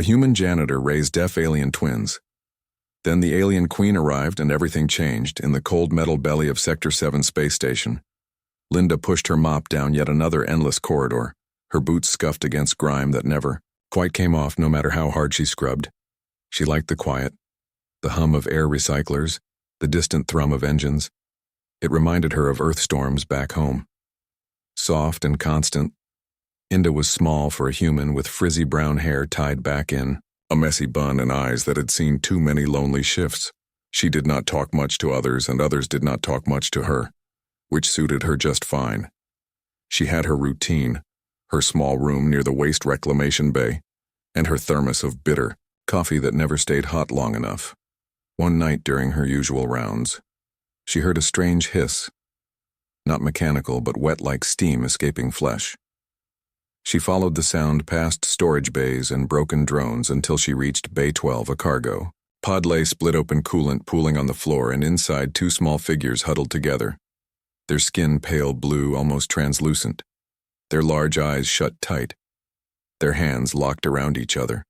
A human janitor raised deaf alien twins. Then the alien queen arrived and everything changed in the cold metal belly of Sector 7 space station. Linda pushed her mop down yet another endless corridor, her boots scuffed against grime that never quite came off no matter how hard she scrubbed. She liked the quiet, the hum of air recyclers, the distant thrum of engines. It reminded her of Earth storms back home. Soft and constant, Linda was small for a human with frizzy brown hair tied back in a messy bun and eyes that had seen too many lonely shifts. She did not talk much to others and others did not talk much to her, which suited her just fine. She had her routine, her small room near the waste reclamation bay, and her thermos of bitter coffee that never stayed hot long enough. One night during her usual rounds, she heard a strange hiss, not mechanical but wet like steam escaping flesh. She followed the sound past storage bays and broken drones until she reached Bay 12, a cargo. Pod lay split open coolant pooling on the floor and inside two small figures huddled together. Their skin pale blue, almost translucent. Their large eyes shut tight. Their hands locked around each other.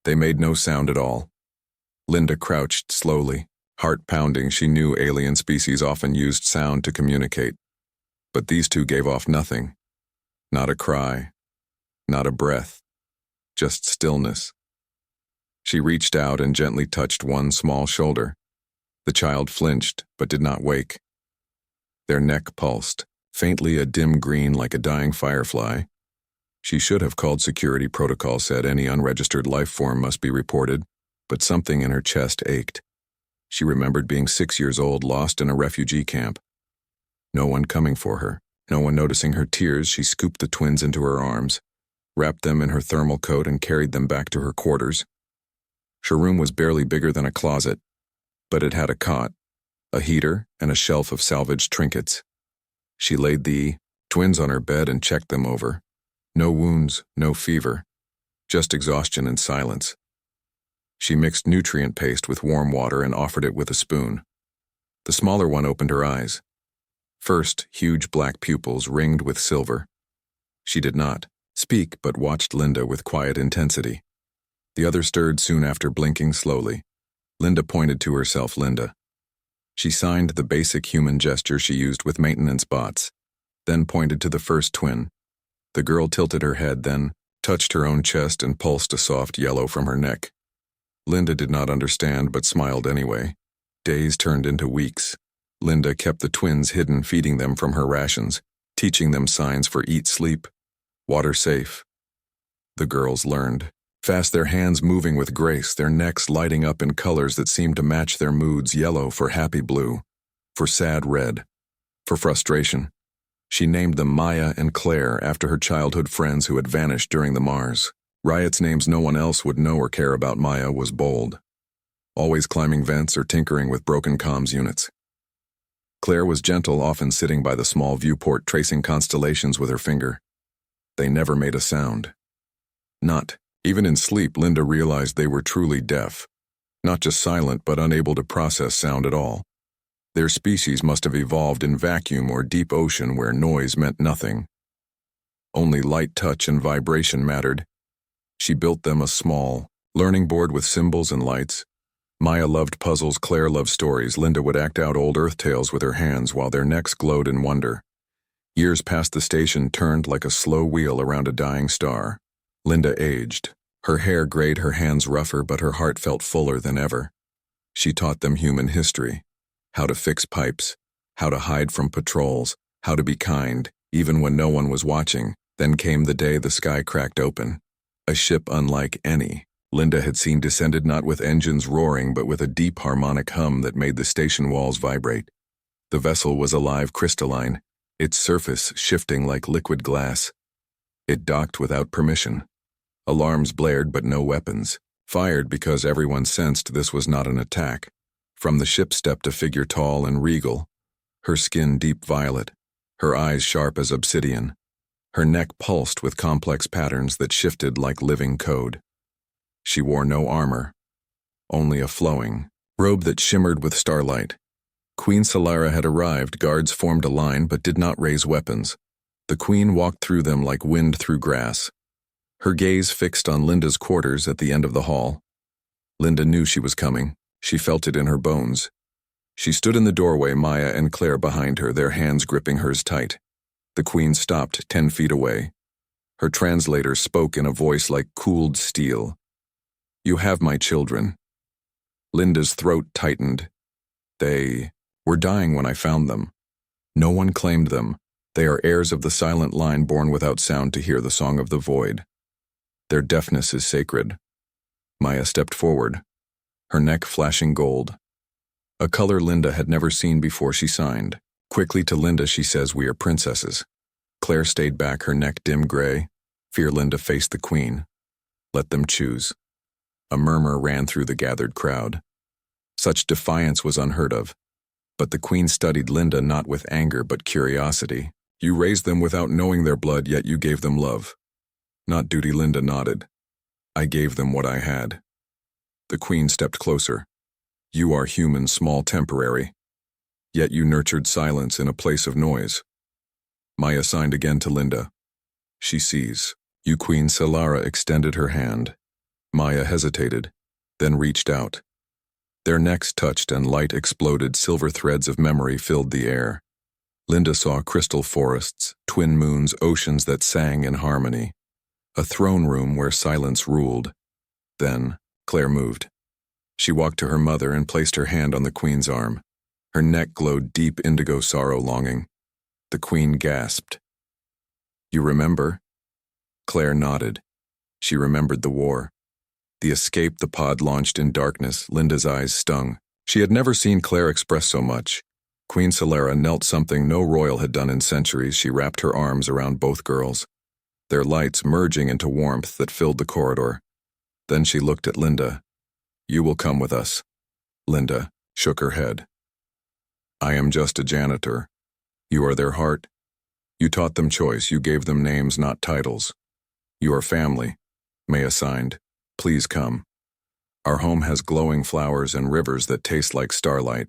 They made no sound at all. Linda crouched slowly, heart pounding. She knew alien species often used sound to communicate. But these two gave off nothing. Not a cry, not a breath, just stillness. She reached out and gently touched one small shoulder. The child flinched, but did not wake. Their neck pulsed, faintly a dim green like a dying firefly. She should have called security. Protocol said any unregistered life form must be reported, but something in her chest ached. She remembered being 6 years old, lost in a refugee camp. No one coming for her. No one noticing her tears. She scooped the twins into her arms, wrapped them in her thermal coat and carried them back to her quarters. Her room was barely bigger than a closet, but it had a cot, a heater, and a shelf of salvaged trinkets. She laid the twins on her bed and checked them over. No wounds, no fever, just exhaustion and silence. She mixed nutrient paste with warm water and offered it with a spoon. The smaller one opened her eyes. First, huge black pupils ringed with silver. She did not speak but watched Linda with quiet intensity. The other stirred soon after, blinking slowly. Linda pointed to herself. Linda. She signed the basic human gesture she used with maintenance bots, then pointed to the first twin. The girl tilted her head, then touched her own chest and pulsed a soft yellow from her neck. Linda did not understand but smiled anyway. Days turned into weeks. Linda kept the twins hidden, feeding them from her rations, teaching them signs for eat, sleep, water safe. The girls learned fast, their hands moving with grace, their necks lighting up in colors that seemed to match their moods: yellow for happy blue, for sad red, for frustration. She named them Maya and Claire after her childhood friends who had vanished during the Mars. Riot's names no one else would know or care about. Maya was bold, always climbing vents or tinkering with broken comms units. Claire was gentle, often sitting by the small viewport tracing constellations with her finger. They never made a sound. Not even in sleep. Linda realized they were truly deaf, not just silent but unable to process sound at all. Their species must have evolved in vacuum or deep ocean where noise meant nothing. Only light touch and vibration mattered. She built them a small learning board with symbols and lights. Maya loved puzzles, Claire loved stories. Linda would act out old Earth tales with her hands while their necks glowed in wonder. Years past the station turned like a slow wheel around a dying star. Linda aged. Her hair grayed, her hands rougher, but her heart felt fuller than ever. She taught them human history, how to fix pipes, how to hide from patrols, how to be kind, even when no one was watching. Then came the day the sky cracked open. A ship unlike any Linda had seen descended, not with engines roaring but with a deep harmonic hum that made the station walls vibrate. The vessel was alive, crystalline, its surface shifting like liquid glass. It docked without permission. Alarms blared but no weapons, fired because everyone sensed this was not an attack. From the ship stepped a figure tall and regal, her skin deep violet, her eyes sharp as obsidian. Her neck pulsed with complex patterns that shifted like living code. She wore no armor, only a flowing robe that shimmered with starlight. Queen Solara had arrived. Guards formed a line but did not raise weapons. The queen walked through them like wind through grass. her gaze fixed on Linda's quarters at the end of the hall. Linda knew she was coming. She felt it in her bones. She stood in the doorway, Maya and Claire behind her, their hands gripping hers tight. The Queen stopped 10 feet away. Her translator spoke in a voice like cooled steel. "You have my children." Linda's throat tightened. "They were dying when I found them. No one claimed them. They are heirs of the silent line born without sound to hear the song of the void. Their deafness is sacred." Maya stepped forward, her neck flashing gold. A color Linda had never seen before she signed. Quickly to Linda she says, "We are princesses." Claire stayed back, her neck dim gray. Fear Linda faced the Queen. "Let them choose." A murmur ran through the gathered crowd. Such defiance was unheard of. But the Queen studied Linda not with anger but curiosity. "You raised them without knowing their blood, yet you gave them love." "Not duty," Linda nodded. "I gave them what I had." The Queen stepped closer. "You are human, small, temporary. Yet you nurtured silence in a place of noise." Maya signed again to Linda. "She sees." You Queen Solara extended her hand. Maya hesitated, then reached out. Their necks touched and light exploded. Silver threads of memory filled the air. Linda saw crystal forests, twin moons, oceans that sang in harmony. A throne room where silence ruled. Then, Claire moved. She walked to her mother and placed her hand on the Queen's arm. Her neck glowed deep indigo sorrow longing. The Queen gasped. "You remember?" Claire nodded. She remembered the war. The escape the pod launched in darkness. Linda's eyes stung. She had never seen Claire express so much. Queen Solara knelt, something no royal had done in centuries. She wrapped her arms around both girls, their lights merging into warmth that filled the corridor. Then she looked at Linda. "You will come with us." Linda shook her head. "I am just a janitor. You are their heart. You taught them choice. You gave them names, not titles. You are family." Maya signed. "Please come. Our home has glowing flowers and rivers that taste like starlight."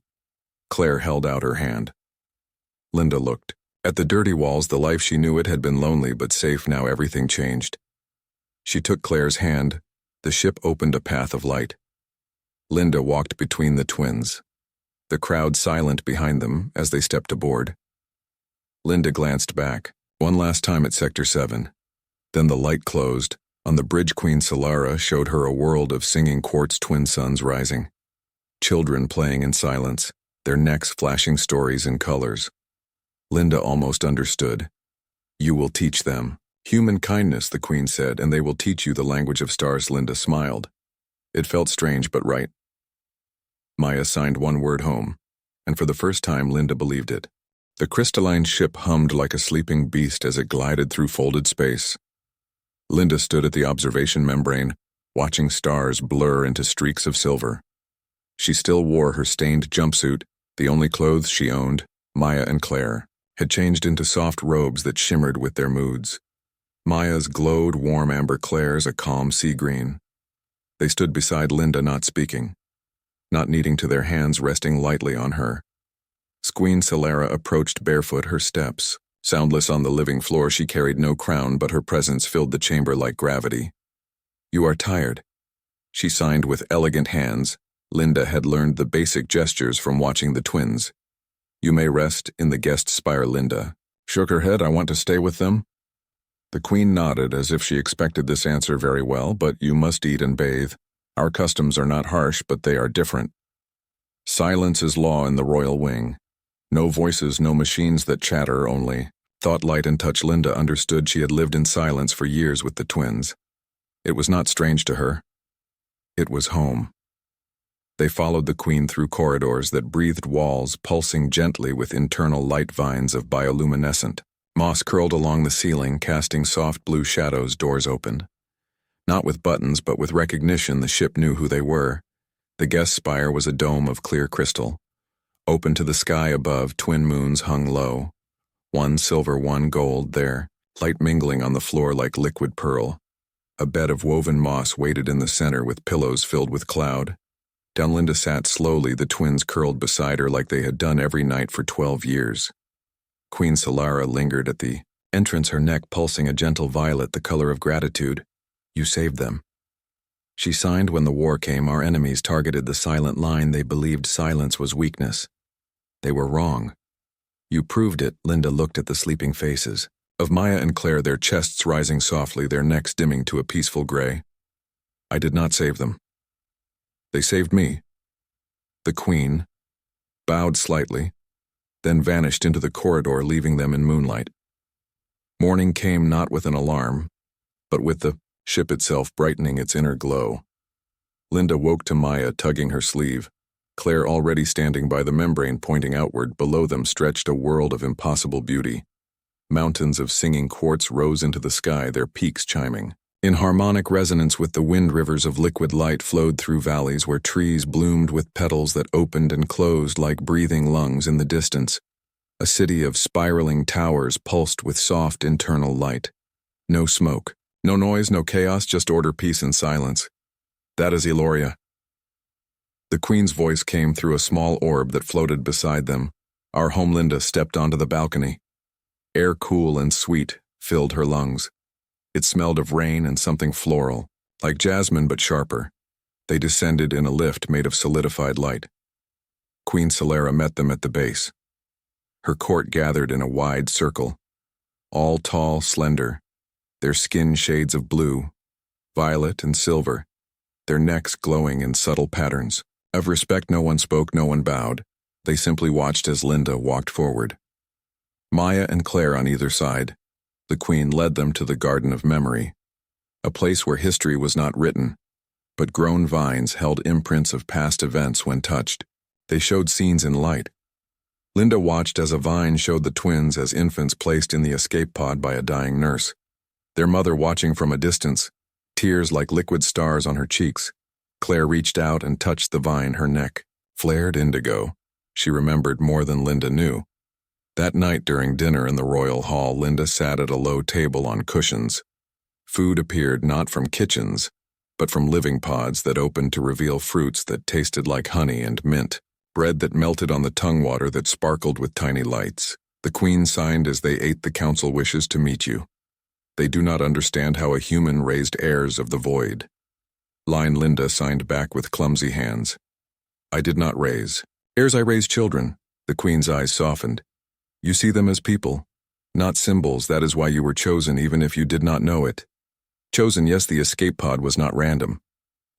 Claire held out her hand. Linda looked. At the dirty walls, the life she knew it had been lonely but safe. Now everything changed. She took Claire's hand. The ship opened a path of light. Linda walked between the twins, the crowd silent behind them as they stepped aboard. Linda glanced back, one last time at Sector 7. Then the light closed. On the bridge, Queen Solara showed her a world of singing quartz twin suns rising. Children playing in silence, their necks flashing stories and colors. Linda almost understood. "You will teach them human kindness," the Queen said, "and they will teach you the language of stars." Linda smiled. It felt strange but right. Maya signed one word, home, and for the first time Linda believed it. The crystalline ship hummed like a sleeping beast as it glided through folded space. Linda stood at the observation membrane, watching stars blur into streaks of silver. She still wore her stained jumpsuit, the only clothes she owned. Maya and Claire had changed into soft robes that shimmered with their moods. Maya's glowed warm amber, Claire's a calm sea green. They stood beside Linda, not speaking, not kneading, to their hands resting lightly on her. Queen Solara approached barefoot, her steps soundless on the living floor. She carried no crown, but her presence filled the chamber like gravity. "You are tired." She signed with elegant hands. Linda had learned the basic gestures from watching the twins. "You may rest in the guest spire." Linda shook her head. "I want to stay with them." The Queen nodded as if she expected this answer very well. "But you must eat and bathe. Our customs are not harsh, but they are different. Silence is law in the royal wing. No voices, no machines that chatter, only thought, light, and touch." Linda understood. She had lived in silence for years with the twins. It was not strange to her. It was home. They followed the Queen through corridors that breathed, walls pulsing gently with internal light, vines of bioluminescent moss curled along the ceiling, casting soft blue shadows. Doors opened. Not with buttons, but with recognition. The ship knew who they were. The guest spire was a dome of clear crystal. Open to the sky above, twin moons hung low. One silver, one gold, their light mingling on the floor like liquid pearl. A bed of woven moss waited in the center with pillows filled with cloud. Down Linda sat slowly, the twins curled beside her like they had done every night for 12 years. Queen Solara lingered at the entrance, her neck pulsing a gentle violet, the color of gratitude. You saved them. She signed when the war came. Our enemies targeted the silent line. They believed silence was weakness. They were wrong. You proved it. Linda looked at the sleeping faces of Maya and Claire, their chests rising softly, their necks dimming to a peaceful gray. I did not save them. They saved me. The Queen bowed slightly, then vanished into the corridor, leaving them in moonlight. Morning came not with an alarm, but with the ship itself brightening its inner glow. Linda woke to Maya tugging her sleeve, Claire already standing by the membrane pointing outward. Below them stretched a world of impossible beauty. Mountains of singing quartz rose into the sky, their peaks chiming. In harmonic resonance with the wind, rivers of liquid light flowed through valleys where trees bloomed with petals that opened and closed like breathing lungs. In the distance, a city of spiraling towers pulsed with soft internal light. No smoke, no noise, no chaos, just order, peace, and silence. That is Eloria. The Queen's voice came through a small orb that floated beside them. Our home. Linda stepped onto the balcony. Air cool and sweet filled her lungs. It smelled of rain and something floral, like jasmine but sharper. They descended in a lift made of solidified light. Queen Solera met them at the base. Her court gathered in a wide circle, all tall, slender, their skin shades of blue, violet, and silver, their necks glowing in subtle patterns. Of respect, no one spoke, no one bowed. They simply watched as Linda walked forward. Maya and Claire on either side. The Queen led them to the Garden of Memory, a place where history was not written, but grown vines held imprints of past events when touched. They showed scenes in light. Linda watched as a vine showed the twins as infants placed in the escape pod by a dying nurse, their mother watching from a distance, tears like liquid stars on her cheeks. Claire reached out and touched the vine. Her neck flared indigo. She remembered more than Linda knew. That night during dinner in the royal hall, Linda sat at a low table on cushions. Food appeared not from kitchens, but from living pods that opened to reveal fruits that tasted like honey and mint, bread that melted on the tongue, water that sparkled with tiny lights. The Queen signed as they ate. The council wishes to meet you. They do not understand how a human raised heirs of the void. Line. Linda signed back with clumsy hands. I did not raise heirs, I raised children. The Queen's eyes softened. You see them as people, not symbols. That is why you were chosen, even if you did not know it. Chosen, yes. The escape pod was not random.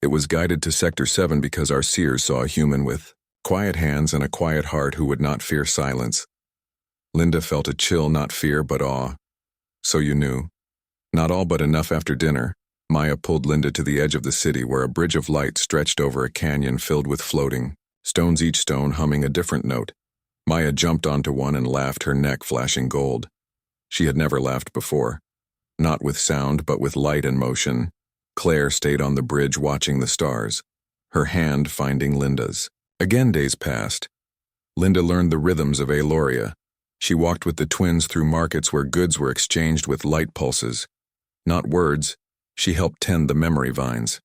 It was guided to Sector 7 because our seers saw a human with quiet hands and a quiet heart who would not fear silence. Linda felt a chill, not fear, but awe. So you knew. Not all, but enough. After dinner, Maya pulled Linda to the edge of the city where a bridge of light stretched over a canyon filled with floating stones, each stone humming a different note. Maya jumped onto one and laughed, her neck flashing gold. She had never laughed before. Not with sound, but with light and motion. Claire stayed on the bridge watching the stars, her hand finding Linda's. Again days passed. Linda learned the rhythms of Eloria. She walked with the twins through markets where goods were exchanged with light pulses. Not words, she helped tend the memory vines.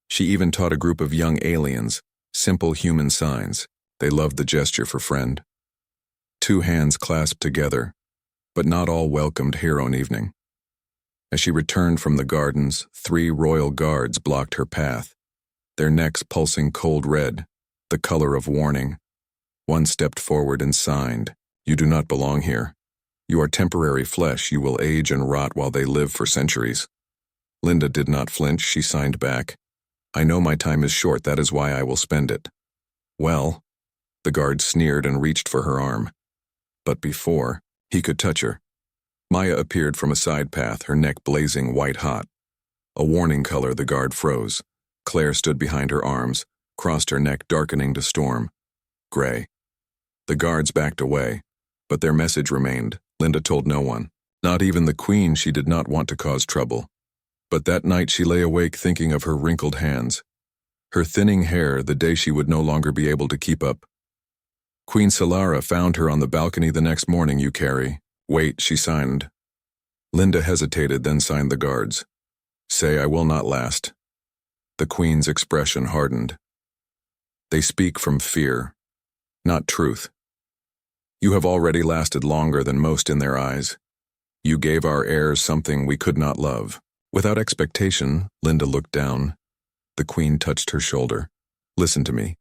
She even taught a group of young aliens simple human signs. They loved the gesture for friend. Two hands clasped together, but not all welcomed Heron evening. As she returned from the gardens, 3 royal guards blocked her path, their necks pulsing cold red, the color of warning. One stepped forward and signed, You do not belong here. You are temporary flesh. You will age and rot while they live for centuries. Linda did not flinch. She signed back, I know my time is short. That is why I will spend it. Well, the guard sneered and reached for her arm. But before he could touch her, Maya appeared from a side path, her neck blazing white hot. A warning color. The guard froze. Claire stood behind her arms, crossed her neck, darkening to storm. Gray. The guards backed away, but their message remained. Linda told no one, not even the Queen. She did not want to cause trouble. But that night she lay awake thinking of her wrinkled hands, her thinning hair, the day she would no longer be able to keep up. Queen Solara found her on the balcony the next morning. You carry. Wait, she signed. Linda hesitated, then signed the guards. Say, I will not last. The Queen's expression hardened. They speak from fear, not truth. You have already lasted longer than most in their eyes. You gave our heirs something we could not love. Without expectation, Linda looked down. The Queen touched her shoulder. Listen to me.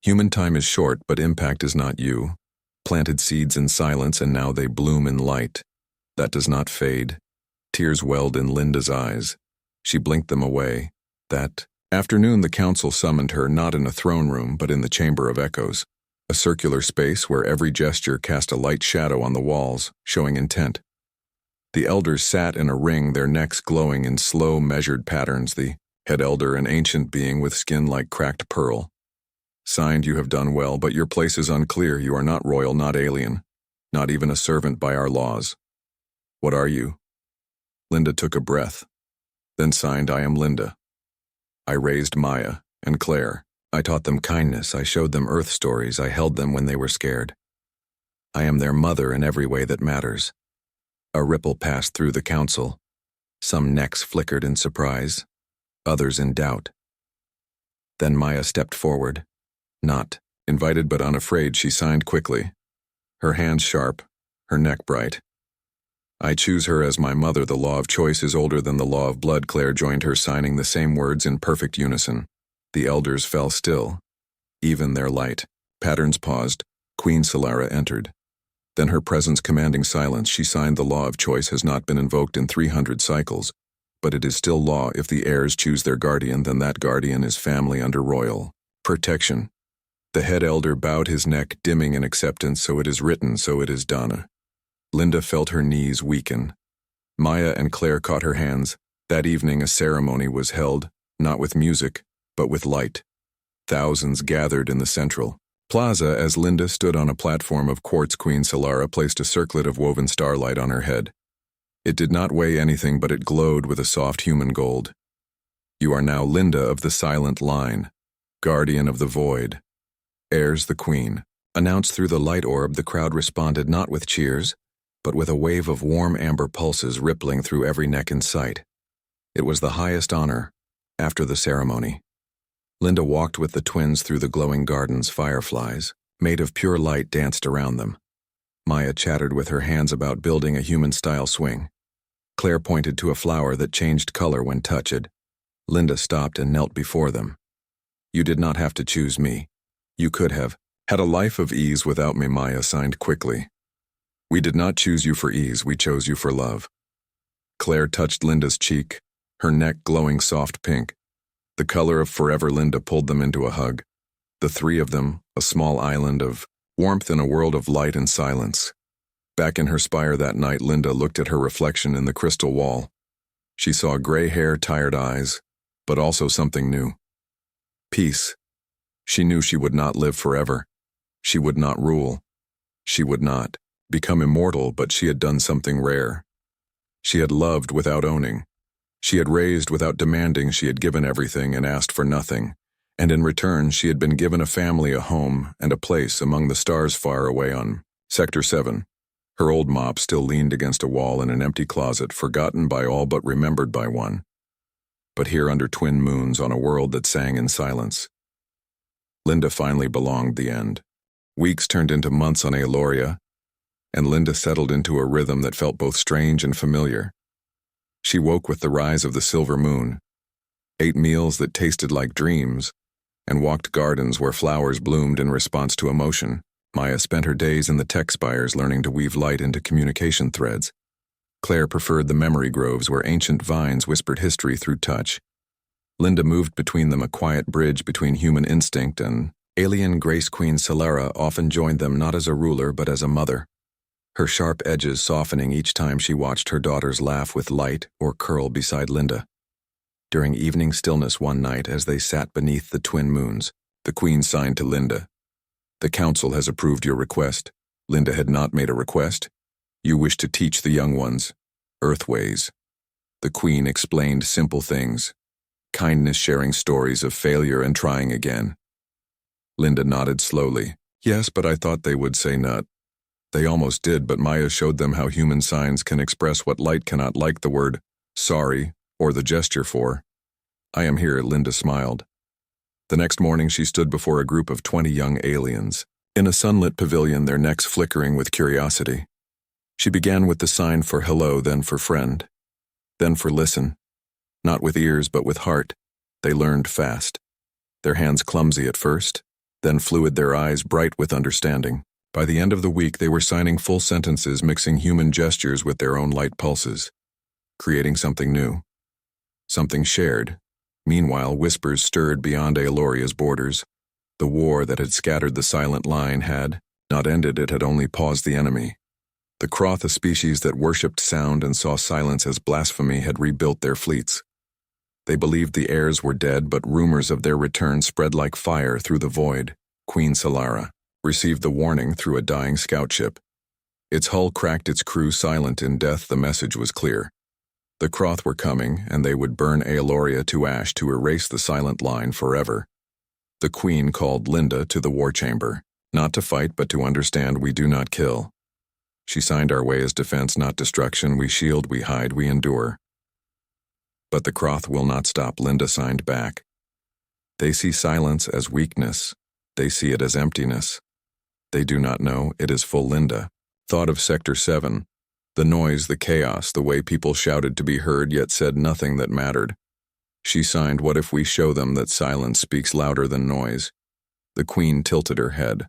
Human time is short, but impact is not you. Planted seeds in silence, and now they bloom in light. That does not fade. Tears welled in Linda's eyes. She blinked them away. That afternoon the council summoned her not in a throne room, but in the Chamber of Echoes, a circular space where every gesture cast a light shadow on the walls, showing intent. The elders sat in a ring, their necks glowing in slow, measured patterns, the head elder an ancient being with skin like cracked pearl. Signed, you have done well, but your place is unclear. You are not royal, not alien, not even a servant by our laws. What are you? Linda took a breath, then signed, I am Linda. I raised Maya and Claire. I taught them kindness. I showed them Earth stories. I held them when they were scared. I am their mother in every way that matters. A ripple passed through the council. Some necks flickered in surprise, others in doubt. Then Maya stepped forward. Not invited but unafraid, she signed quickly, her hands sharp, her neck bright. I choose her as my mother. The law of choice is older than the law of blood. Claire joined her, signing the same words in perfect unison. The elders fell still, even their light. Patterns paused. Queen Solara entered. Then, her presence commanding silence, she signed, the law of choice has not been invoked in 300 cycles, but it is still law. If the heirs choose their guardian, then that guardian is family under royal protection. The head elder bowed his neck, dimming in acceptance. So it is written, so it is done. Linda felt her knees weaken. Maya and Claire caught her hands. That evening a ceremony was held, not with music, but with light. Thousands gathered in the central plaza as Linda stood on a platform of quartz. Queen Solara placed a circlet of woven starlight on her head. It did not weigh anything, but it glowed with a soft human gold. You are now Linda of the Silent Line, guardian of the void. Heirs the Queen announced through the light orb. The crowd responded not with cheers, but with a wave of warm amber pulses rippling through every neck in sight. It was the highest honor. After the ceremony, Linda walked with the twins through the glowing gardens. Fireflies, made of pure light, danced around them. Maya chattered with her hands about building a human-style swing. Claire pointed to a flower that changed color when touched. Linda stopped and knelt before them. You did not have to choose me. You could have had a life of ease without me. Maya signed quickly. We did not choose you for ease, we chose you for love. Claire touched Linda's cheek, her neck glowing soft pink. The color of forever. Linda pulled them into a hug. The three of them, a small island of warmth in a world of light and silence. Back in her spire that night, Linda looked at her reflection in the crystal wall. She saw gray hair, tired eyes, but also something new. Peace. She knew she would not live forever. She would not rule. She would not become immortal, but she had done something rare. She had loved without owning. She had raised without demanding. She had given everything and asked for nothing. And in return, she had been given a family, a home, and a place among the stars far away on Sector 7. Her old mop still leaned against a wall in an empty closet, forgotten by all but remembered by one. But here under twin moons on a world that sang in silence, Linda finally belonged. The end. Weeks turned into months on Aloria, and Linda settled into a rhythm that felt both strange and familiar. She woke with the rise of the silver moon, ate meals that tasted like dreams, and walked gardens where flowers bloomed in response to emotion. Maya spent her days in the tech spires learning to weave light into communication threads. Claire preferred the memory groves where ancient vines whispered history through touch. Linda moved between them, a quiet bridge between human instinct and alien grace. Queen Solara often joined them not as a ruler but as a mother, her sharp edges softening each time she watched her daughters laugh with light or curl beside Linda. During evening stillness one night, as they sat beneath the twin moons, the Queen signed to Linda. The council has approved your request. Linda had not made a request. You wish to teach the young ones Earth ways. The Queen explained simple things. Kindness, sharing stories of failure and trying again. Linda nodded slowly. Yes, but I thought they would say not. They almost did, but Maya showed them how human signs can express what light cannot, like the word sorry or the gesture for. I am here, Linda smiled. The next morning she stood before a group of 20 young aliens, in a sunlit pavilion, their necks flickering with curiosity. She began with the sign for hello, then for friend, then for listen. Not with ears, but with heart. They learned fast. Their hands clumsy at first, then fluid, their eyes bright with understanding. By the end of the week, they were signing full sentences, mixing human gestures with their own light pulses, creating something new, something shared. Meanwhile, whispers stirred beyond Aeloria's borders. The war that had scattered the silent line had not ended, it had only paused the enemy. The Croth, a species that worshipped sound and saw silence as blasphemy, had rebuilt their fleets. They believed the heirs were dead, but rumors of their return spread like fire through the void. Queen Solara received the warning through a dying scout ship. Its hull cracked, its crew silent in death. The message was clear. The Croth were coming, and they would burn Aeloria to ash to erase the silent line forever. The Queen called Linda to the war chamber, not to fight but to understand. We do not kill. She signed our way as defense, not destruction. We shield, we hide, we endure. But the Croth will not stop, Linda signed back. They see silence as weakness. They see it as emptiness. They do not know it is full. Linda thought of Sector 7, the noise, the chaos, the way people shouted to be heard yet said nothing that mattered. She signed, what if we show them that silence speaks louder than noise? The Queen tilted her head.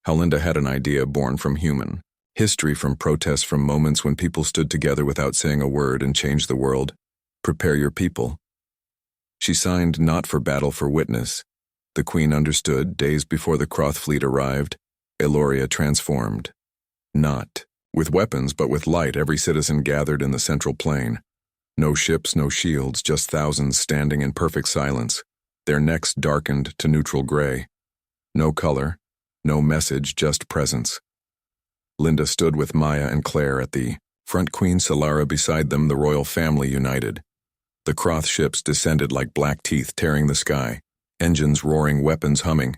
How Linda had an idea born from human history, from protests, from moments when people stood together without saying a word and changed the world. Prepare your people. She signed, not for battle, for witness. The Queen understood. Days before the Croth fleet arrived, Aeloria transformed. Not with weapons, but with light. Every citizen gathered in the central plain. No ships, no shields, just thousands standing in perfect silence, their necks darkened to neutral gray. No color, no message, just presence. Linda stood with Maya and Claire at the front, Queen Solara beside them, the royal family united. The Croth ships descended like black teeth, tearing the sky, engines roaring, weapons humming.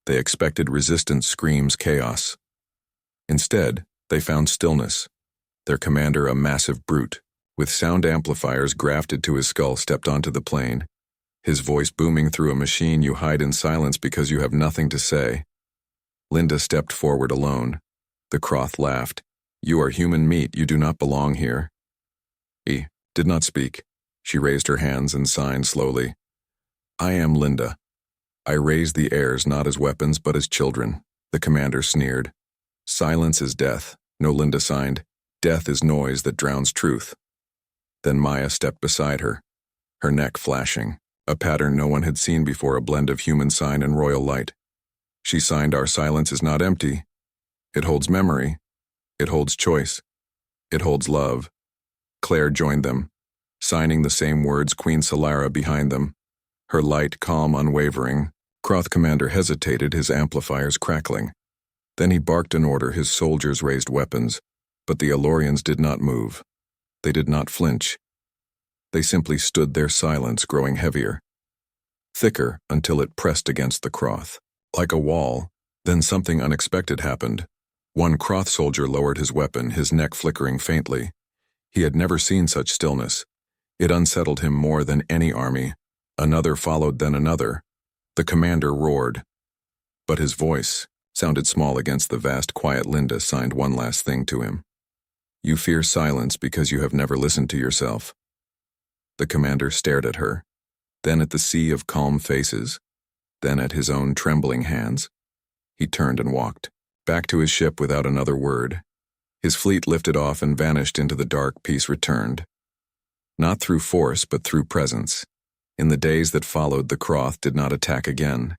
They expected resistance, screams, chaos. Instead, they found stillness. Their commander, a massive brute, with sound amplifiers grafted to his skull, stepped onto the plane, his voice booming through a machine. You hide in silence because you have nothing to say. Linda stepped forward alone. The Croth laughed. You are human meat. You do not belong here. He did not speak. She raised her hands and signed slowly. I am Linda. I raise the heirs not as weapons but as children. The commander sneered. Silence is death. No, Linda signed. Death is noise that drowns truth. Then Maya stepped beside her, her neck flashing, a pattern no one had seen before, a blend of human sign and royal light. She signed, our silence is not empty. It holds memory. It holds choice. It holds love. Claire joined them, signing the same words, Queen Solara behind them, her light calm, unwavering. Croth commander hesitated, his amplifiers crackling. Then he barked an order. His soldiers raised weapons, but the Aelorians did not move. They did not flinch. They simply stood there, silence growing heavier, thicker, until it pressed against the Croth, like a wall. Then something unexpected happened. One Croth soldier lowered his weapon, his neck flickering faintly. He had never seen such stillness. It unsettled him more than any army. Another followed, then another. The commander roared, but his voice sounded small against the vast quiet. Linda signed one last thing to him. You fear silence because you have never listened to yourself. The commander stared at her, then at the sea of calm faces, then at his own trembling hands. He turned and walked back to his ship without another word. His fleet lifted off and vanished into the dark. Peace returned, not through force but through presence. In the days that followed, the Croth did not attack again.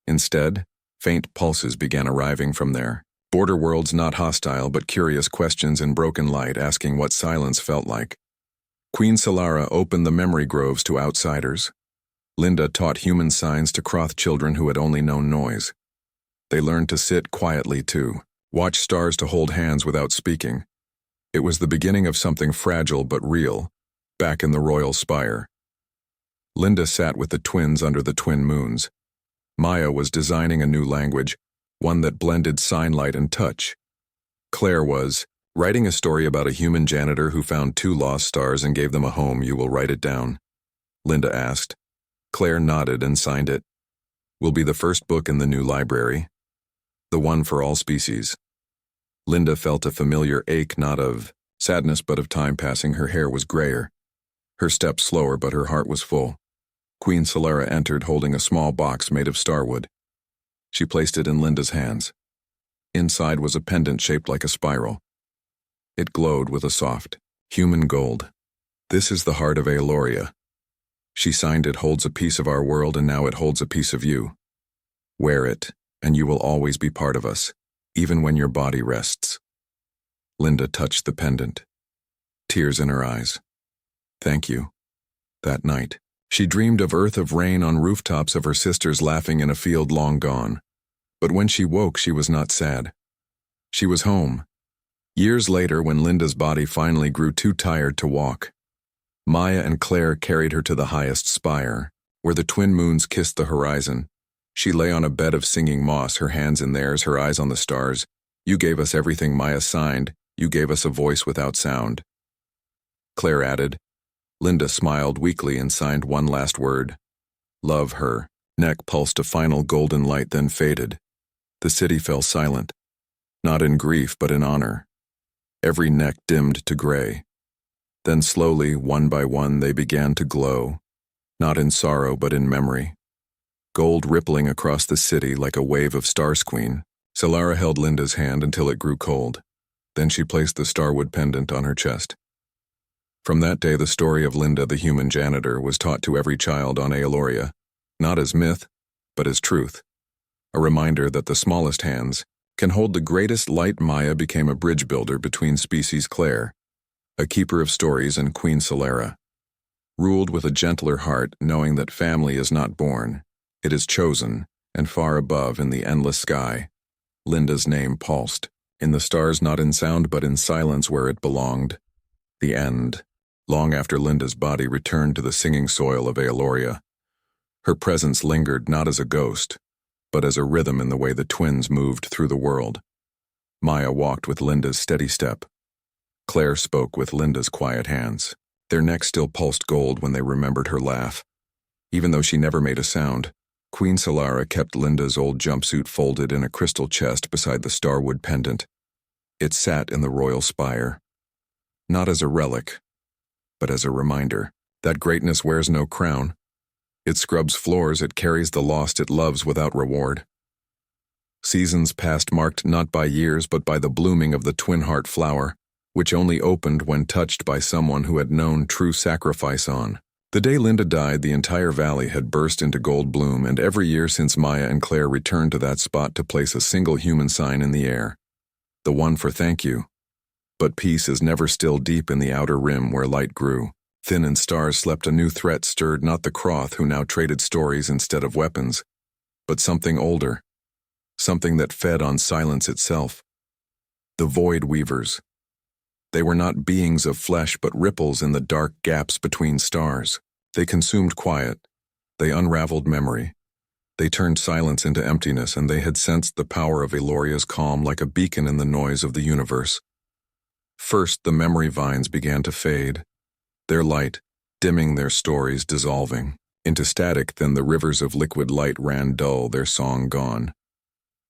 Instead, faint pulses began arriving from their border worlds, not hostile but curious questions in broken light, asking what silence felt like. Queen Solara opened the memory groves to outsiders. Linda taught human signs to Croth children who had only known noise. They learned to sit quietly, to watch stars, to hold hands without speaking. It was the beginning of something fragile but real, back in the royal spire. Linda sat with the twins under the twin moons. Maya was designing a new language, one that blended sign, light, and touch. Claire was writing a story about a human janitor who found two lost stars and gave them a home. You will write it down, Linda asked. Claire nodded and signed it. Will be the first book in the new library. The one for all species. Linda felt a familiar ache, not of sadness but of time passing. Her hair was grayer. Her step slower, but her heart was full. Queen Solera entered holding a small box made of starwood. She placed it in Linda's hands. Inside was a pendant shaped like a spiral. It glowed with a soft, human gold. "This is the heart of Aeloria. She signed it holds a piece of our world, and now it holds a piece of you. Wear it, and you will always be part of us, even when your body rests." Linda touched the pendant, tears in her eyes. "Thank you." That night, she dreamed of earth of rain on rooftops, of her sisters laughing in a field long gone. But when she woke, she was not sad. She was home. Years later, when Linda's body finally grew too tired to walk, Maya and Claire carried her to the highest spire, where the twin moons kissed the horizon. She lay on a bed of singing moss, her hands in theirs, her eyes on the stars. "You gave us everything," Maya signed. "You gave us a voice without sound." Claire added. Linda smiled weakly and signed one last word. "Love her." Neck pulsed a final golden light, then faded. The city fell silent, not in grief but in honor. Every neck dimmed to gray. Then slowly, one by one, they began to glow, not in sorrow but in memory. Gold rippling across the city like a wave of Stars Queen. Solara held Linda's hand until it grew cold. Then she placed the starwood pendant on her chest. From that day, the story of Linda the human janitor was taught to every child on Aeloria, not as myth, but as truth. A reminder that the smallest hands can hold the greatest light. Maya became a bridge builder between species. Claire, a keeper of stories, and Queen Solera, ruled with a gentler heart, knowing that family is not born, it is chosen, and far above in the endless sky, Linda's name pulsed, in the stars, not in sound but in silence where it belonged. The end. Long after Linda's body returned to the singing soil of Aeloria, her presence lingered not as a ghost, but as a rhythm in the way the twins moved through the world. Maya walked with Linda's steady step. Claire spoke with Linda's quiet hands. Their necks still pulsed gold when they remembered her laugh. Even though she never made a sound, Queen Solara kept Linda's old jumpsuit folded in a crystal chest beside the starwood pendant. It sat in the royal spire, not as a relic, but as a reminder that greatness wears no crown. It scrubs floors, it carries the lost it loves without reward. Seasons passed, marked not by years but by the blooming of the twin heart flower, which only opened when touched by someone who had known true sacrifice. On the day Linda died, the entire valley had burst into gold bloom, and every year since, Maya and Claire returned to that spot to place a single human sign in the air. The one for thank you. But peace is never still. Deep in the outer rim where light grew thin and stars slept, a new threat stirred not the Croth who now traded stories instead of weapons, but something older, something that fed on silence itself. The Void Weavers. They were not beings of flesh but ripples in the dark gaps between stars. They consumed quiet. They unraveled memory. They turned silence into emptiness, and they had sensed the power of Aeloria's calm like a beacon in the noise of the universe. First, the memory vines began to fade, their light dimming, their stories dissolving into static. Then the rivers of liquid light ran dull, their song gone.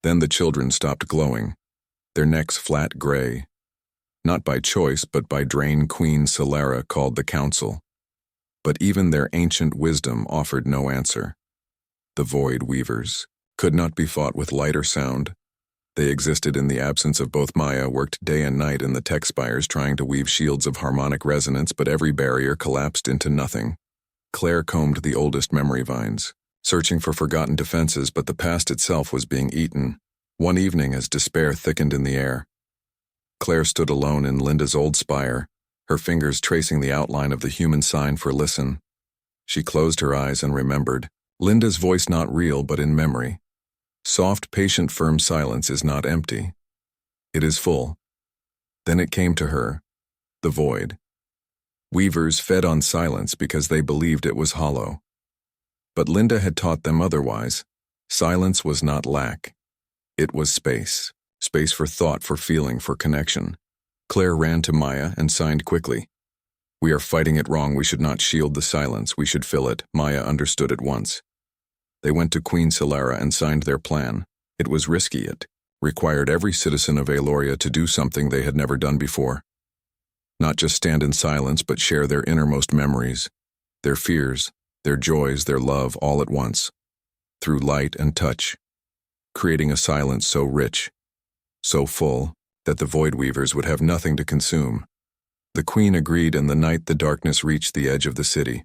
Then the children stopped glowing, their necks flat gray. Not by choice, but by drain. Queen Solera called the council. But even their ancient wisdom offered no answer. The Void Weavers could not be fought with light or sound. They existed in the absence of both. Maya worked day and night in the tech spires trying to weave shields of harmonic resonance, but every barrier collapsed into nothing. Claire combed the oldest memory vines, searching for forgotten defenses, but the past itself was being eaten. One evening, as despair thickened in the air, Claire stood alone in Linda's old spire, her fingers tracing the outline of the human sign for listen. She closed her eyes and remembered. Linda's voice, not real but in memory. Soft, patient, firm silence is not empty. It is full. Then it came to her, the void. Weavers fed on silence because they believed it was hollow. But Linda had taught them otherwise. Silence was not lack. It was space. Space for thought, for feeling, for connection. Claire ran to Maya and signed quickly. "We are fighting it wrong. We should not shield the silence. We should fill it." Maya understood at once. They went to Queen Solera and signed their plan. It was risky. It required every citizen of Aeloria to do something they had never done before. not just stand in silence but share their innermost memories, their fears, their joys, their love all at once, through light and touch, creating a silence so rich, so full, that the Void Weavers would have nothing to consume. The Queen agreed, and the night the darkness reached the edge of the city.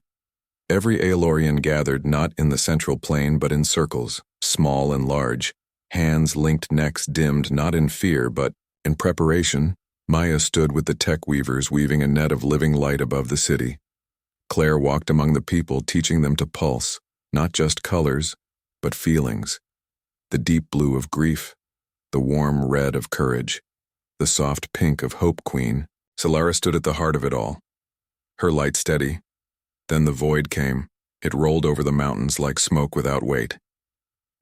Every Aelorian gathered not in the central plain but in circles, small and large, hands linked, necks dimmed, not in fear but in preparation. Maya stood with the tech weavers weaving a net of living light above the city. Claire walked among the people, teaching them to pulse, not just colors, but feelings. The deep blue of grief, the warm red of courage, the soft pink of hope. Queen Solara stood at the heart of it all, her light steady. Then the void came. It rolled over the mountains like smoke without weight.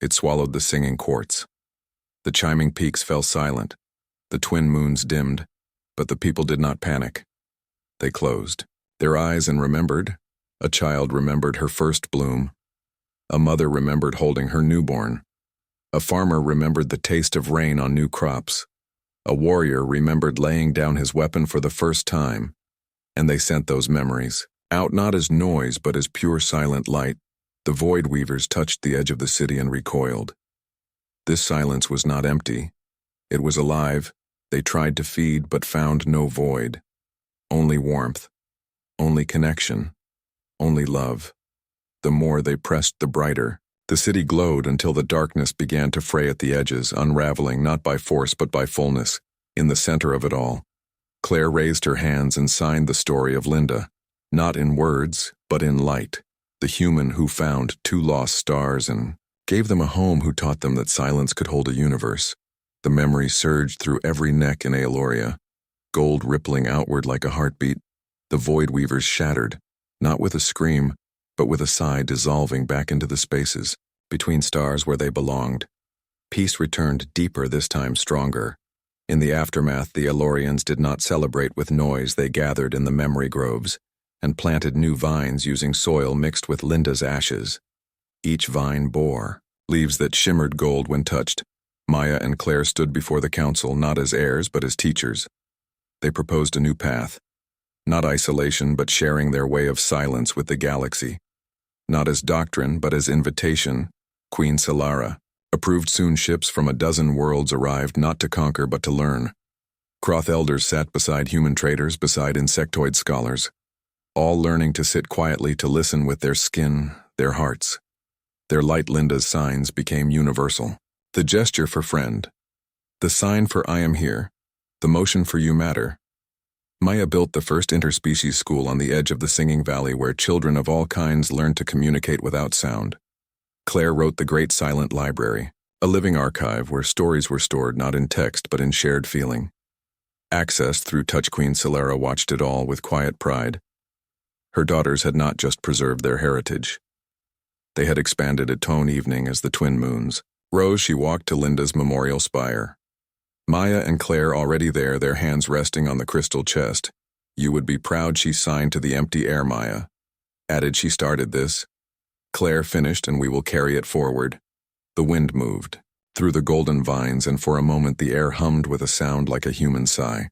It swallowed the singing quartz. The chiming peaks fell silent. The twin moons dimmed, but the people did not panic. They closed their eyes and remembered. A child remembered her first bloom. A mother remembered holding her newborn. A farmer remembered the taste of rain on new crops. A warrior remembered laying down his weapon for the first time. And they sent those memories out not as noise but as pure silent light. The Void Weavers touched the edge of the city and recoiled. This silence was not empty. It was alive. They tried to feed but found no void. Only warmth. Only connection. Only love. The more they pressed, the brighter. The city glowed until the darkness began to fray at the edges, unraveling not by force but by fullness. In the center of it all, Claire raised her hands and signed the story of Linda, not in words, but in light. The human who found two lost stars and gave them a home, who taught them that silence could hold a universe. The memory surged through every neck in Aeloria, gold rippling outward like a heartbeat. The Void Weavers shattered, not with a scream, but with a sigh, dissolving back into the spaces between stars where they belonged. Peace returned, deeper, this time stronger. In the aftermath, the Aelorians did not celebrate with noise. They gathered in the memory groves and planted new vines using soil mixed with Linda's ashes. Each vine bore leaves that shimmered gold when touched. Maya and Claire stood before the council, not as heirs but as teachers. They proposed a new path, not isolation but sharing their way of silence with the galaxy. Not as doctrine, but as invitation. Queen Solara approved. Soon ships from 12 worlds arrived, not to conquer but to learn. Croth elders sat beside human traders, beside insectoid scholars, all learning to sit quietly, to listen with their skin, their hearts. Their light. Linda's signs became universal. The gesture for friend, the sign for I am here, the motion for you matter. Maya built the first interspecies school on the edge of the Singing Valley, where children of all kinds learned to communicate without sound. Claire wrote the Great Silent Library, a living archive where stories were stored not in text but in shared feeling. Accessed through touch. Queen Solara watched it all with quiet pride. Her daughters had not just preserved their heritage. They had expanded it. One evening, as the twin moons rose, she walked to Linda's memorial spire. Maya and Claire already there, their hands resting on the crystal chest. You would be proud, she signed to the empty air. Maya added, she started this. Claire finished, and we will carry it forward. The wind moved through the golden vines, and for a moment the air hummed with a sound like a human sigh.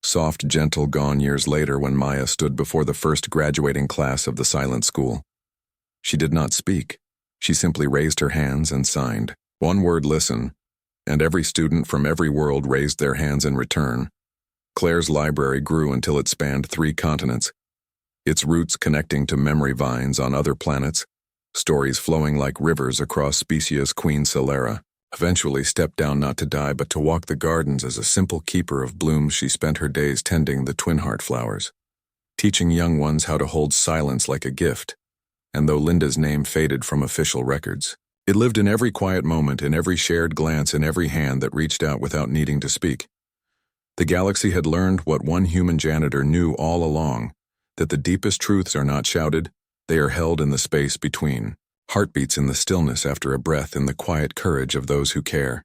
Soft, gentle, gone. Years later, when Maya stood before the first graduating class of the silent school, she did not speak. She simply raised her hands and signed. One word: listen. And every student from every world raised their hands in return. Claire's library grew until it spanned 3 continents, its roots connecting to memory vines on other planets, stories flowing like rivers across species. Queen Solara eventually stepped down, not to die but to walk the gardens as a simple keeper of blooms. She spent her days tending the twin heart flowers, teaching young ones how to hold silence like a gift. And though Linda's name faded from official records, it lived in every quiet moment, in every shared glance, in every hand that reached out without needing to speak. The galaxy had learned what one human janitor knew all along, that the deepest truths are not shouted, they are held in the space between. Heartbeats in the stillness after a breath, in the quiet courage of those who care.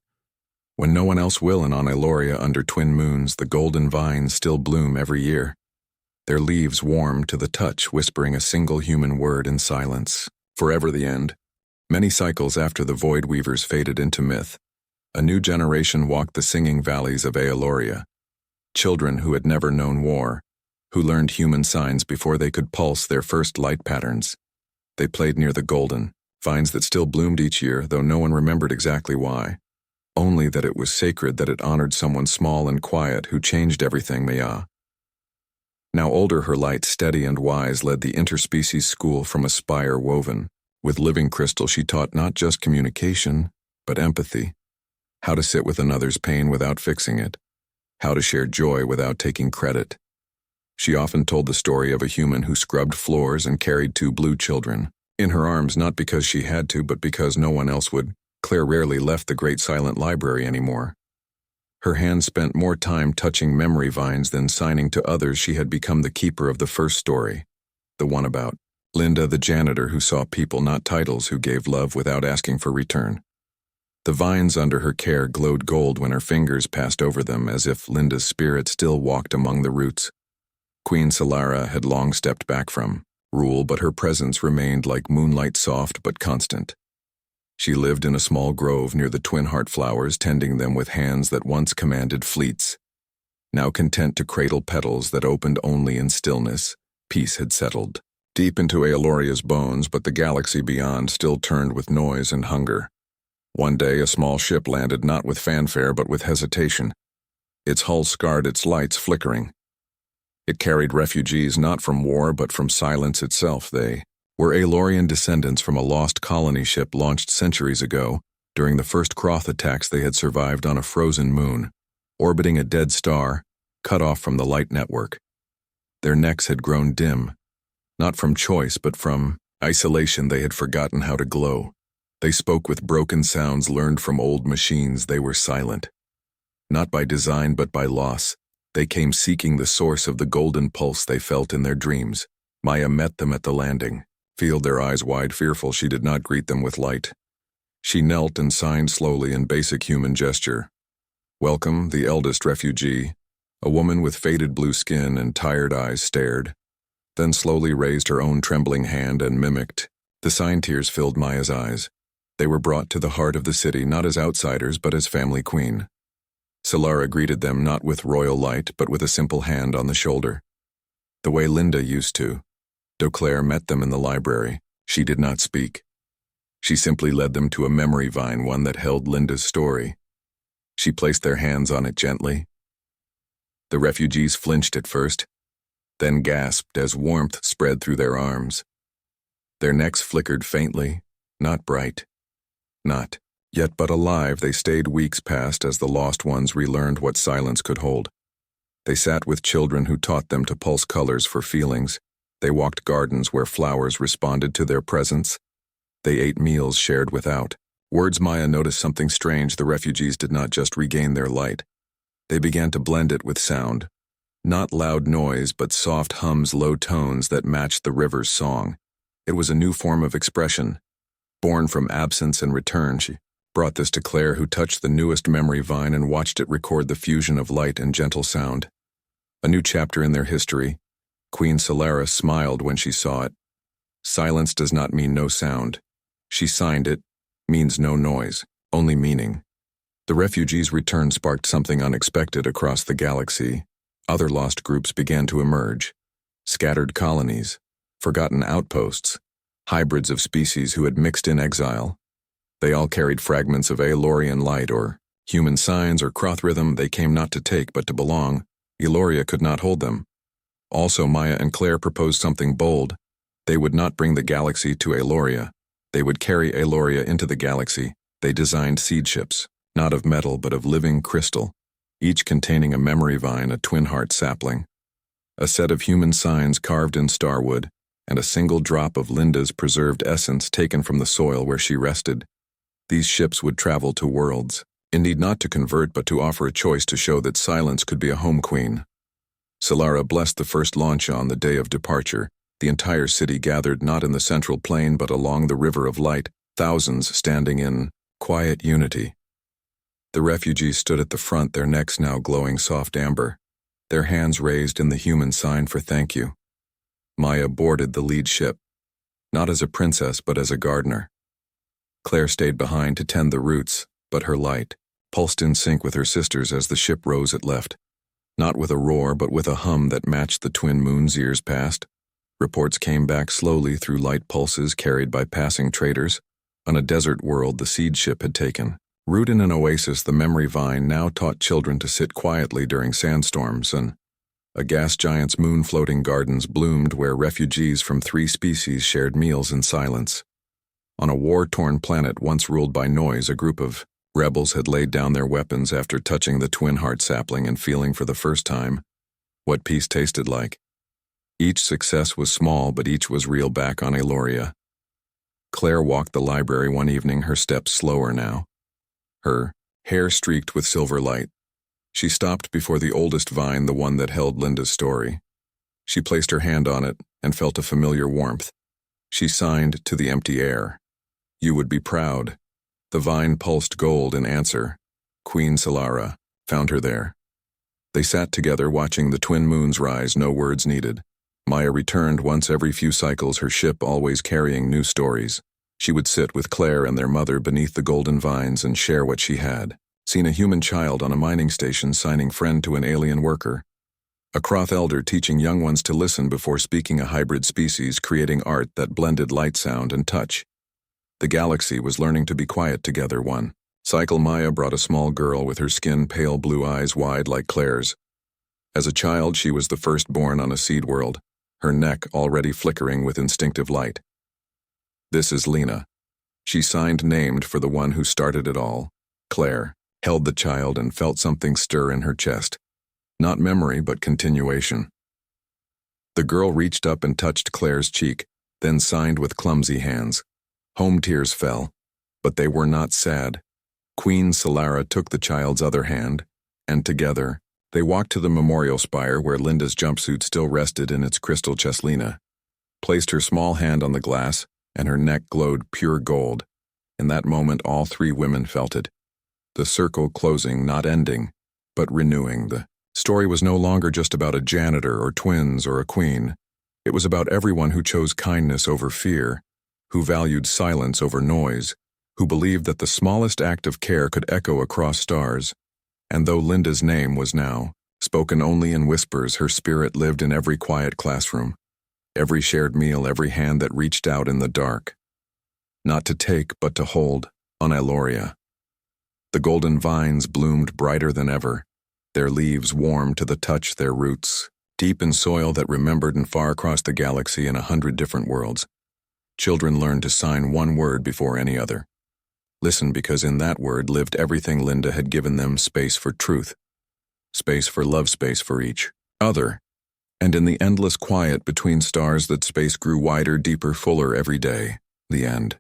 When no one else will, and on Aeloria under twin moons, the golden vines still bloom every year. Their leaves warm to the touch, whispering a single human word in silence. Forever the end. Many cycles after the Void Weavers faded into myth, a new generation walked the singing valleys of Aeloria. Children who had never known war, who learned human signs before they could pulse their first light patterns. They played near the golden, vines that still bloomed each year, though no one remembered exactly why. Only that it was sacred, that it honored someone small and quiet who changed everything, Maya. Now older, her light, steady and wise, led the interspecies school from a spire woven. With living crystal she taught not just communication, but empathy. How to sit with another's pain without fixing it. How to share joy without taking credit. She often told the story of a human who scrubbed floors and carried 2 blue children in her arms, not because she had to, but because no one else would. Claire rarely left the great silent library anymore. Her hands spent more time touching memory vines than signing to others. She had become the keeper of the first story, the one about Linda, the janitor who saw people, not titles, who gave love without asking for return. The vines under her care glowed gold when her fingers passed over them, as if Linda's spirit still walked among the roots. Queen Solara had long stepped back from rule, but her presence remained like moonlight, soft but constant. She lived in a small grove near the twin heart flowers, tending them with hands that once commanded fleets. Now content to cradle petals that opened only in stillness, peace had settled deep into Aeloria's bones, but the galaxy beyond still turned with noise and hunger. One day a small ship landed, not with fanfare but with hesitation. Its hull scarred, its lights flickering. It carried refugees not from war but from silence itself. They were Aelorian descendants from a lost colony ship launched centuries ago. During the first Kroth attacks, they had survived on a frozen moon, orbiting a dead star, cut off from the light network. Their necks had grown dim, not from choice but from isolation. They had forgotten how to glow. They spoke with broken sounds learned from old machines. They were silent, not by design but by loss. They came seeking the source of the golden pulse they felt in their dreams. Maya met them at the landing. Field, their eyes wide, fearful, she did not greet them with light. She knelt and signed slowly in basic human gesture. Welcome, the eldest refugee. A woman with faded blue skin and tired eyes stared, then slowly raised her own trembling hand and mimicked. The sign. Tears filled Maya's eyes. They were brought to the heart of the city, not as outsiders but as family queen. Solara greeted them not with royal light but with a simple hand on the shoulder, the way Linda used to. Though Claire met them in the library, she did not speak. She simply led them to a memory vine, one that held Linda's story. She placed their hands on it gently. The refugees flinched at first, then gasped as warmth spread through their arms. Their necks flickered faintly, not bright, not yet but alive. They stayed. Weeks passed as the lost ones relearned what silence could hold. They sat with children who taught them to pulse colors for feelings. They walked gardens where flowers responded to their presence. They ate meals shared without words. Maya noticed something strange. The refugees did not just regain their light. They began to blend it with sound. Not loud noise, but soft hums, low tones that matched the river's song. It was a new form of expression, born from absence and return. She brought this to Claire, who touched the newest memory vine and watched it record the fusion of light and gentle sound. A new chapter in their history. Queen Solara smiled when she saw it. Silence does not mean no sound. She signed it, means no noise, only meaning. The refugees' return sparked something unexpected across the galaxy. Other lost groups began to emerge. Scattered colonies, forgotten outposts, hybrids of species who had mixed in exile. They all carried fragments of Aelorian light or human signs or Kroth rhythm. They came not to take but to belong. Aeloria could not hold them. Also, Maya and Claire proposed something bold. They would not bring the galaxy to Aeloria. They would carry Aeloria into the galaxy. They designed seed ships, not of metal but of living crystal, each containing a memory vine, a twin heart sapling, a set of human signs carved in starwood, and a single drop of Linda's preserved essence taken from the soil where she rested. These ships would travel to worlds, indeed not to convert but to offer a choice, to show that silence could be a home queen. Solara blessed the first launch. On the day of departure, the entire city gathered not in the central plain but along the river of light, thousands standing in quiet unity. The refugees stood at the front, their necks now glowing soft amber, their hands raised in the human sign for thank you. Maya boarded the lead ship, not as a princess but as a gardener. Claire stayed behind to tend the roots, but her light pulsed in sync with her sisters as the ship rose. It left Not with a roar, but with a hum that matched the twin moons years past. Reports came back slowly through light pulses carried by passing traders. On a desert world the seed ship had taken. Root in an oasis, the memory vine now taught children to sit quietly during sandstorms, and a gas giant's moon-floating gardens bloomed where refugees from 3 species shared meals in silence. On a war-torn planet once ruled by noise, a group of rebels had laid down their weapons after touching the twin heart sapling and feeling for the first time what peace tasted like. Each success was small, but each was real back on Eloria. Claire walked the library one evening, her steps slower now, her hair streaked with silver light. She stopped before the oldest vine, the one that held Linda's story. She placed her hand on it and felt a familiar warmth. She signed to the empty air. "You would be proud." The vine pulsed gold in answer. Queen Solara found her there. They sat together watching the twin moons rise, no words needed. Maya returned once every few cycles, her ship always carrying new stories. She would sit with Claire and their mother beneath the golden vines and share what she had. Seen a human child on a mining station signing friend to an alien worker. A Kroth elder teaching young ones to listen before speaking, a hybrid species creating art that blended light, sound, and touch. The galaxy was learning to be quiet together. One cycle, Maya brought a small girl with her skin pale, blue eyes wide like Claire's. As a child, she was the firstborn on a seed world, her neck already flickering with instinctive light. "This is Lena." She signed, named for the one who started it all. Claire held the child and felt something stir in her chest. Not memory, but continuation. The girl reached up and touched Claire's cheek, then signed with clumsy hands. Home tears fell, but they were not sad. Queen Solara took the child's other hand, and together, they walked to the memorial spire where Linda's jumpsuit still rested in its crystal chest. Lena placed her small hand on the glass, and her neck glowed pure gold. In that moment, all 3 women felt it. The circle closing, not ending, but renewing. The story was no longer just about a janitor or twins or a queen. It was about everyone who chose kindness over fear, who valued silence over noise, who believed that the smallest act of care could echo across stars. And though Linda's name was now spoken only in whispers, her spirit lived in every quiet classroom, every shared meal, every hand that reached out in the dark. Not to take, but to hold, on Eloria. The golden vines bloomed brighter than ever, their leaves warm to the touch, their roots deep in soil that remembered, and far across the galaxy in 100 different worlds. Children learned to sign one word before any other. Listen, because in that word lived everything Linda had given them: space for truth, space for love, space for each other. And in the endless quiet between stars, that space grew wider, deeper, fuller every day. The end.